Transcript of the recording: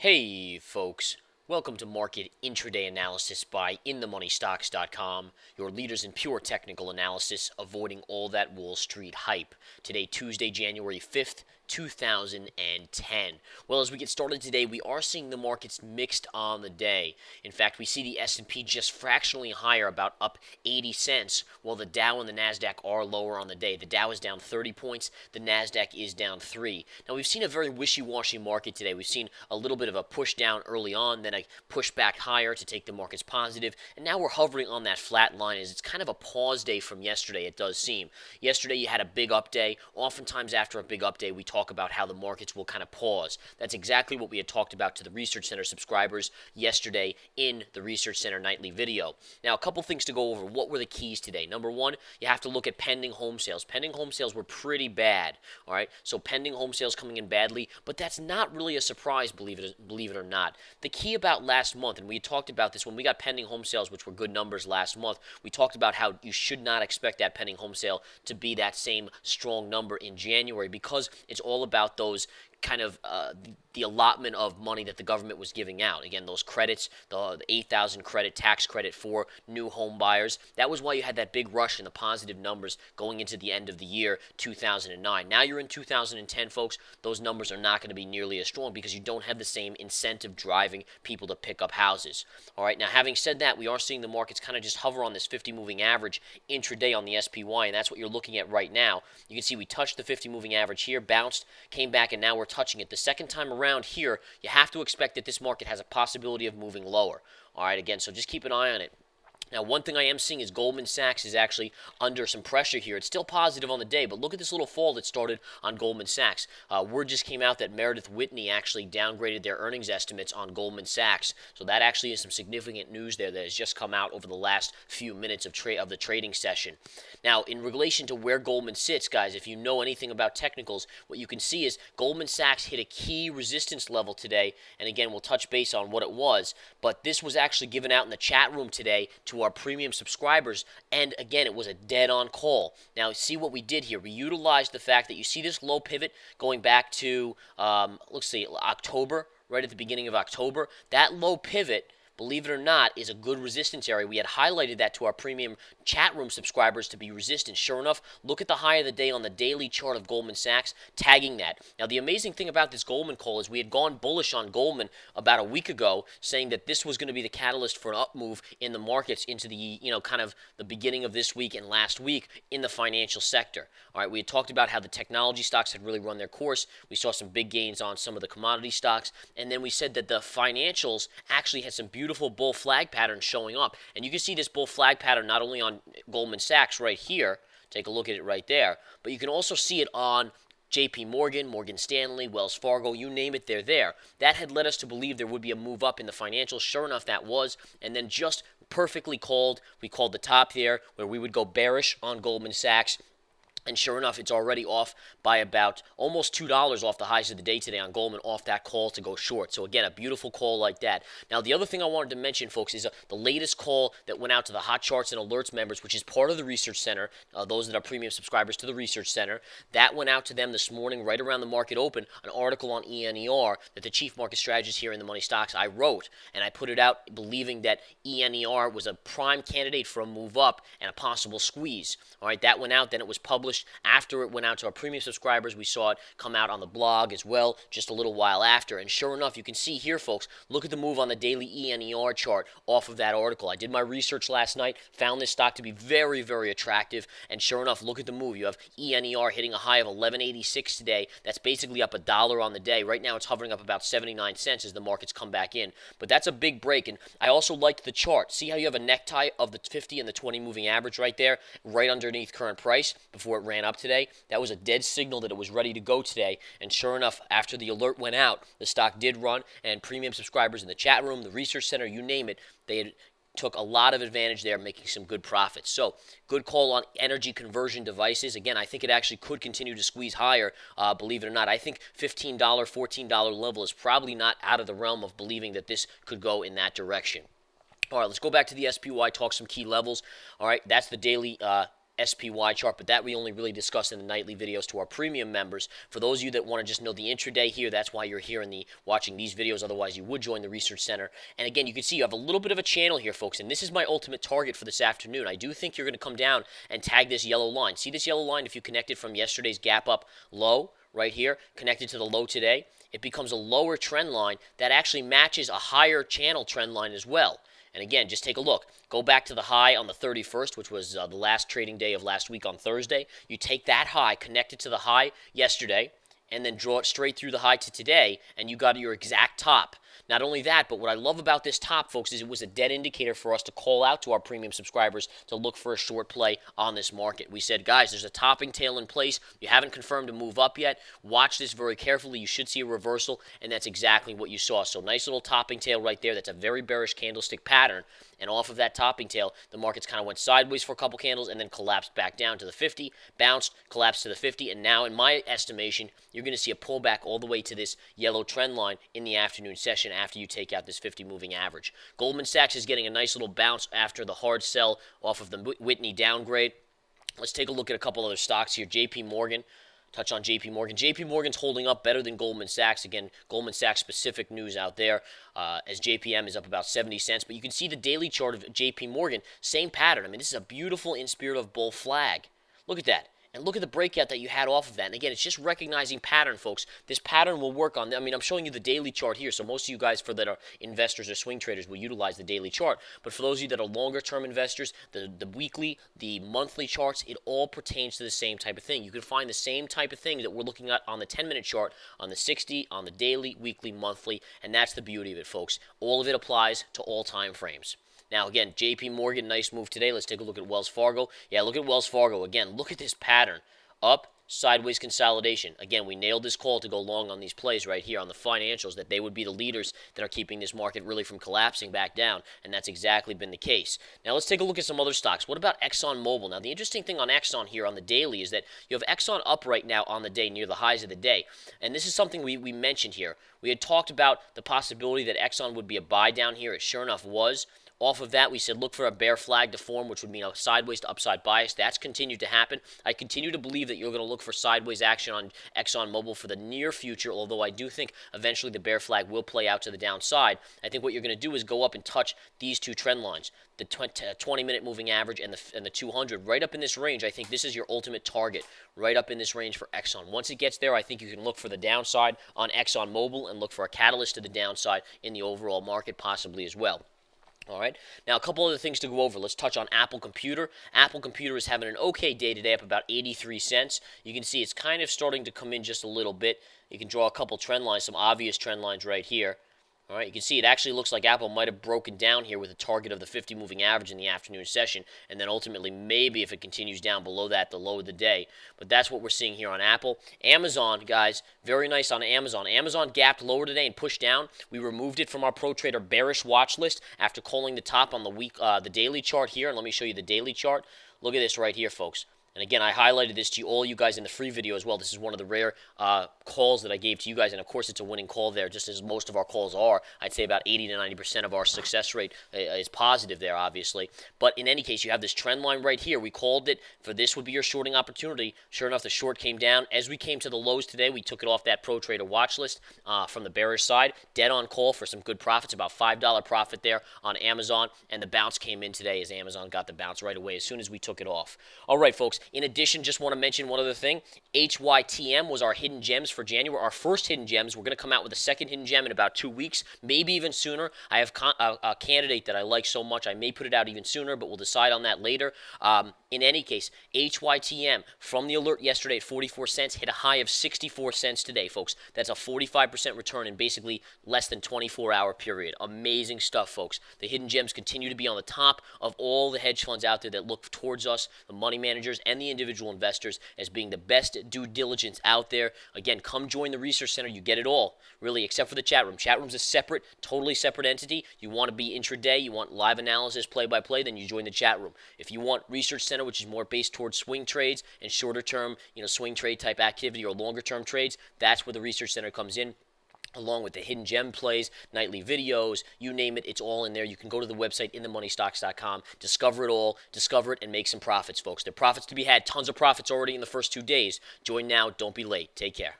Hey folks, welcome to Market Intraday Analysis by InTheMoneyStocks.com, your leaders in pure technical analysis, avoiding all that Wall Street hype. Today, Tuesday, January 5th, 2010. Well, as we get started today, we are seeing the markets mixed on the day. In fact, we see the S&P just fractionally higher, about up 80 cents, while the Dow and the Nasdaq are lower on the day. The Dow is down 30 points, the Nasdaq is down 3. Now, we've seen a very wishy-washy market today. We've seen a little bit of a push down early on, then a push back higher to take the markets positive, and now we're hovering on that flat line as it's kind of a pause day from yesterday, it does seem. Yesterday, you had a big up day. Oftentimes, after a big up day, we talk about how the markets will kind of pause. That's exactly what we had talked about to the Research Center subscribers yesterday in the Research Center nightly video. Now, a couple things to go over. What were the keys today? Number one, you have to look at pending home sales. Pending home sales were pretty bad, all right? So pending home sales coming in badly, but that's not really a surprise, believe it or not. The key about last month, and we talked about this when we got pending home sales, which were good numbers last month, we talked about how you should not expect that pending home sale to be that same strong number in January because it's all about those kind of the allotment of money that the government was giving out. Again, those credits, the 8,000 credit tax credit for new home buyers. That was why you had that big rush in the positive numbers going into the end of the year 2009. Now you're in 2010, folks. Those numbers are not going to be nearly as strong because you don't have the same incentive driving people to pick up houses. All right. Now, having said that, we are seeing the markets kind of just hover on this 50 moving average intraday on the SPY, and that's what you're looking at right now. You can see we touched the 50 moving average here, bounced, came back, and now we're touching it. The second time around here, you have to expect that this market has a possibility of moving lower. All right, again, so just keep an eye on it. Now, one thing I am seeing is Goldman Sachs is actually under some pressure here. It's still positive on the day, but look at this little fall that started on Goldman Sachs. Word just came out that Meredith Whitney actually downgraded their earnings estimates on Goldman Sachs. So that actually is some significant news there that has just come out over the last few minutes of the trading session. Now, in relation to where Goldman sits, guys, if you know anything about technicals, what you can see is Goldman Sachs hit a key resistance level today, and again, we'll touch base on what it was, but this was actually given out in the chat room today to our premium subscribers, and again, it was a dead-on call. Now, see what we did here. We utilized the fact that you see this low pivot going back to, let's see, October, right at the beginning of October. That low pivot, believe it or not, is a good resistance area. We had highlighted that to our premium chat room subscribers to be resistant. Sure enough, look at the high of the day on the daily chart of Goldman Sachs, tagging that. Now, the amazing thing about this Goldman call is we had gone bullish on Goldman about a week ago, saying that this was going to be the catalyst for an up move in the markets into the, kind of the beginning of this week and last week in the financial sector. All right, we had talked about how the technology stocks had really run their course. We saw some big gains on some of the commodity stocks, and then we said that the financials actually had some beautiful bull flag patterns showing up. And you can see this bull flag pattern not only on Goldman Sachs right here, take a look at it right there, but you can also see it on JP Morgan, Morgan Stanley, Wells Fargo, you name it, they're there. That had led us to believe there would be a move up in the financials. Sure enough, that was, and then just perfectly called, we called the top there, where we would go bearish on Goldman Sachs. And sure enough, it's already off by about almost $2 off the highs of the day today on Goldman, off that call to go short. So again, a beautiful call like that. Now, the other thing I wanted to mention, folks, is the latest call that went out to the Hot Charts and Alerts members, which is part of the Research Center, those that are premium subscribers to the Research Center. That went out to them this morning, right around the market open, an article on ENER that the chief market strategist here in the Money Stocks, I wrote, and I put it out believing that ENER was a prime candidate for a move up and a possible squeeze. All right, that went out, then it was published. After it went out to our premium subscribers, we saw it come out on the blog as well just a little while after. And sure enough, you can see here, folks, look at the move on the daily ENER chart off of that article. I did my research last night, found this stock to be very, very attractive. And sure enough, look at the move. You have ENER hitting a high of 11.86 today. That's basically up $1 on the day. Right now, it's hovering up about 79 cents as the markets come back in. But that's a big break. And I also liked the chart. See how you have a necktie of the 50 and the 20 moving average right there, right underneath current price before it ran up today? That was a dead signal that it was ready to go today. And sure enough, after the alert went out, the stock did run, and premium subscribers in the chat room, the Research Center, you name it, they took a lot of advantage there, making some good profits. So, good call on energy conversion devices. Again, I think it actually could continue to squeeze higher, believe it or not. I think $15, $14 level is probably not out of the realm of believing that this could go in that direction. All right, let's go back to the SPY, talk some key levels. All right, that's the daily SPY chart, but that we only really discuss in the nightly videos to our premium members. For those of you that want to just know the intraday here, that's why you're here watching these videos. Otherwise, you would join the Research Center. And again, you can see you have a little bit of a channel here, folks, and this is my ultimate target for this afternoon. I do think you're going to come down and tag this yellow line. See this yellow line? If you connect it from yesterday's gap up low right here, connected to the low today, it becomes a lower trend line that actually matches a higher channel trend line as well. And again, just take a look. Go back to the high on the 31st, which was the last trading day of last week on Thursday. You take that high, connect it to the high yesterday, and then draw it straight through the high to today, and you got your exact top. Not only that, but what I love about this top, folks, is it was a dead indicator for us to call out to our premium subscribers to look for a short play on this market. We said, guys, there's a topping tail in place. You haven't confirmed a move up yet. Watch this very carefully. You should see a reversal, and that's exactly what you saw. So nice little topping tail right there. That's a very bearish candlestick pattern. And off of that topping tail, the markets kind of went sideways for a couple candles and then collapsed back down to the 50, bounced, collapsed to the 50, and now, in my estimation, you're going to see a pullback all the way to this yellow trend line in the afternoon session after you take out this 50 moving average. Goldman Sachs is getting a nice little bounce after the hard sell off of the Whitney downgrade. Let's take a look at a couple other stocks here. JP Morgan. Touch on JP Morgan. JP Morgan's holding up better than Goldman Sachs. Again, Goldman Sachs specific news out there as JPM is up about 70 cents. But you can see the daily chart of JP Morgan, same pattern. I mean, this is a beautiful in spirit of bull flag. Look at that. And look at the breakout that you had off of that. And again, it's just recognizing pattern, folks. This pattern will work on, I mean, I'm showing you the daily chart here. So most of you guys that are investors or swing traders will utilize the daily chart. But for those of you that are longer term investors, the weekly, the monthly charts, it all pertains to the same type of thing. You can find the same type of thing that we're looking at on the 10-minute chart, on the 60, on the daily, weekly, monthly. And that's the beauty of it, folks. All of it applies to all time frames. Now, again, JP Morgan, nice move today. Let's take a look at Wells Fargo. Yeah, look at Wells Fargo. Again, look at this pattern. Up, sideways consolidation. Again, we nailed this call to go long on these plays right here on the financials, that they would be the leaders that are keeping this market really from collapsing back down, and that's exactly been the case. Now, let's take a look at some other stocks. What about ExxonMobil? Now, the interesting thing on Exxon here on the daily is that you have Exxon up right now on the day near the highs of the day, and this is something we mentioned here. We had talked about the possibility that Exxon would be a buy down here. It sure enough was. Off of that, we said look for a bear flag to form, which would mean a sideways to upside bias. That's continued to happen. I continue to believe that you're going to look for sideways action on ExxonMobil for the near future, although I do think eventually the bear flag will play out to the downside. I think what you're going to do is go up and touch these two trend lines, the 20-minute moving average and the 200. Right up in this range, I think this is your ultimate target, right up in this range for Exxon. Once it gets there, I think you can look for the downside on ExxonMobil and look for a catalyst to the downside in the overall market possibly as well. All right. Now, a couple other things to go over. Let's touch on Apple Computer. Apple Computer is having an okay day today, up about 83 cents. You can see it's kind of starting to come in just a little bit. You can draw a couple trend lines, some obvious trend lines right here. All right, you can see it actually looks like Apple might have broken down here with a target of the 50 moving average in the afternoon session, and then ultimately maybe if it continues down below that, the low of the day. But that's what we're seeing here on Apple. Amazon, guys, very nice on Amazon. Amazon gapped lower today and pushed down. We removed it from our Pro Trader bearish watch list after calling the top on the daily chart here. And let me show you the daily chart. Look at this right here, folks. And again, I highlighted this to all you guys in the free video as well. This is one of the rare calls that I gave to you guys, and of course it's a winning call there, just as most of our calls are. I'd say about 80 to 90% of our success rate is positive there, obviously. But in any case, you have this trend line right here. We called it for this would be your shorting opportunity. Sure enough, the short came down. As we came to the lows today, we took it off that Pro Trader watch list from the bearish side. Dead on call for some good profits, about $5 profit there on Amazon, and the bounce came in today as Amazon got the bounce right away as soon as we took it off. All right, folks. In addition, just want to mention one other thing. HYTM was our hidden gems for January, our first hidden gems. We're going to come out with a second hidden gem in about 2 weeks, maybe even sooner. I have a candidate that I like so much, I may put it out even sooner, but we'll decide on that later. In any case, HYTM from the alert yesterday at 44 cents hit a high of 64 cents today, folks. That's a 45% return in basically less than 24-hour period. Amazing stuff, folks. The hidden gems continue to be on the top of all the hedge funds out there that look towards us, the money managers and the individual investors, as being the best due diligence out there. Again, come join the Research Center. You get it all, really, except for the chat room. Chat room's a separate, totally separate entity. You want to be intraday, you want live analysis, play-by-play, then you join the chat room. If you want Research Center, which is more based towards swing trades and shorter term, swing trade type activity or longer term trades, that's where the Research Center comes in. along with the hidden gem plays, nightly videos, you name it, it's all in there. You can go to the website, inthemoneystocks.com, discover it all, discover it, and make some profits, folks. There are profits to be had, tons of profits already in the first 2 days. Join now, don't be late. Take care.